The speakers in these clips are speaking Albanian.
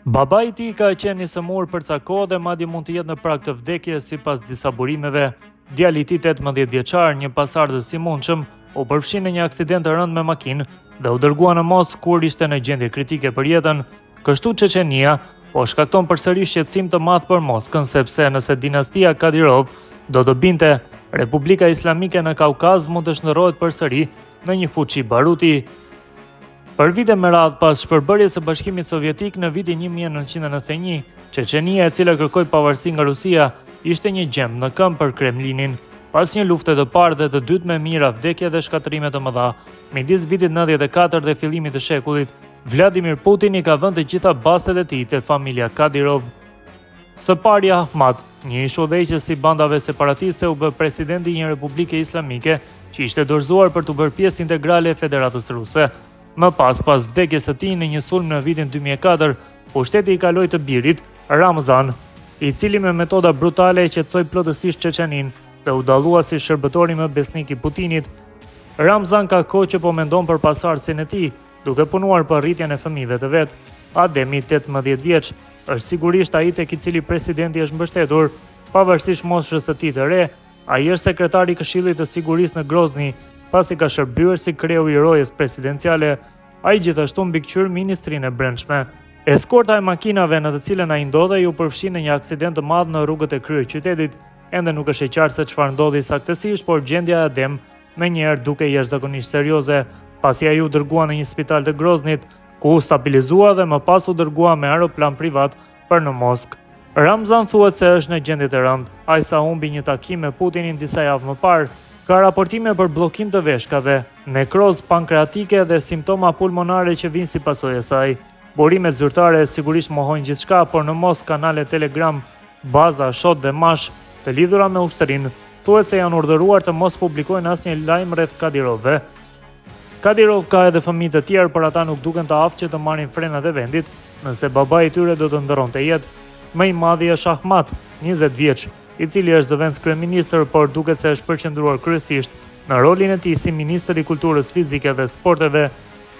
Babai i tij ka qenë i sëmur për ca kohë dhe madje mund të jetë në prag të vdekjes sipas disa burimeve. Djali i tij 18 vjeçar, një pasardhës i mundshëm, u përfshi në një aksident të rënd me makinë dhe u dërgua në Moskë kur ishte në gjendje kritike për jetën. Kështu Çeçenia po shkakton përsëri shqetësim të madh për Moskën, sepse nëse dinastia Kadirov do të binte, Republika Islamike në Kaukaz mund të shndërrohet përsëri në një fuqi baruti. Për vite me radhë pas shpërbërjes së Bashkimit Sovjetik në vitin 1991, Çeçenia, e cila kërkoi pavarësi nga Rusia, ishte një gjem në këmbë për Kremlinin. Pas një lufte të parë dhe të dytë me mira, vdekje dhe shkatërime të mëdha, midis vitit 94 dhe fillimit të shekullit, Vladimir Putin i ka vënë të gjitha bastet e tij te familja Kadirov. Së pari Ahmad, një ish udhëheqës i bandave separatiste, u bë presidenti i një Republike Islamike që ishte dorëzuar për të bërë pjesë integrale e Federatës Ruse. Më pas vdekjes së tij në një sulm në vitin 2004, pushteti i kaloi të birit, Ramzan, i cili me metoda brutale e qetësoi plotësisht Çeçeninë dhe u dallua si shërbëtori më besnik i Putinit. Ramzan ka kohë që po mendon për pasardhësin e tij, duke punuar për rritjen e fëmijëve të vet. Ademi, 18 vjeç, është sigurisht ai tek i cili presidenti është mbështetur, pavarësisht moshës së tij të re. Ai është sekretari i Këshillit të Sigurisë në Grozny, pasi ka shërbyer si kreu i rojes presidenciale. Ai gjithashtu mbikëqyr ministrinë e brendshme. Eskorta e makinave në të cilën ai ndodhej u përfshi në një aksident të madh në rrugët e kryeqytetit. Ende nuk është e qartë se çfarë ndodhi saktësisht, por gjendja e Adem menjëherë duke jashtëzakonisht serioze, pasi ai u dërgua në një spital të Groznit, ku u stabilizua dhe më pas u dërgua me aeroplan privat për në Moskë. Ramzan thuhet se është në gjendje të rëndë. Ai sa humbi një takim me Putinin disa javë më parë. Ka raportime për bllokim të veshkave, nekroz pankreatike dhe simptoma pulmonare që vinë si pasojë e saj. Burimet zyrtare sigurisht mohojnë gjithçka, por në Moskë kanale Telegram, baza, shot dhe mash të lidhura me ushtërinë thuhet se janë urdhëruar të mos publikojnë asnjë lajm rreth Kadirovëve. Kadirov ka edhe fëmijë të tjerë, por ata nuk duken të aftë që të marrin frenat e vendit nëse babai i tyre do të ndërronte jetë. Më i madhi është Ahmad, 20 vjeç, i cili është zëvendës kryeministër, por duket se është përqendruar kryesisht në rolin e tij si ministër i kulturës fizike dhe sporteve.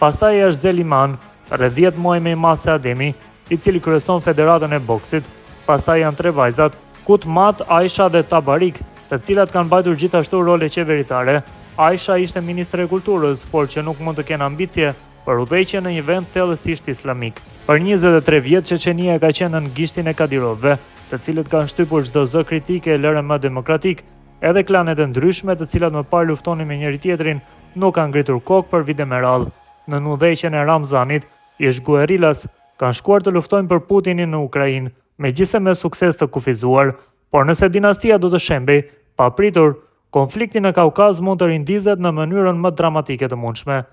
Pastaj është Zeliman, rreth 10 muaj më i madh se Ademi, i cili kryeson Federatën e Boksit. Pastaj janë 3 vajzat, Kutmat, Aisha dhe Tabarik, të cilat kanë mbajtur gjithashtu role qeveritare. Aisha ishte ministre e kulturës, por që nuk mund të kenë ambicie për udhëheqje në një vend thellësisht islamik. Për 23 vjet Çeçenia ka qenë në gishtin e Kadirovëve, të cilët kanë shtypur çdo zë kritike e LRM demokratik. Edhe klanet e ndryshme, të cilat më parë luftonin me njëri tjetrin, nuk kanë ngritur kokë për vite me radhë. Në udhëheqjen e Ramzanit, ish guerillas kanë shkuar të luftojnë për Putinin në Ukrainë, megjithëse me sukses të kufizuar. Por nëse dinastia do të shembej, papritur, konflikti në Kaukaz mund të rindizet në mënyrën më dramatike të mundshme.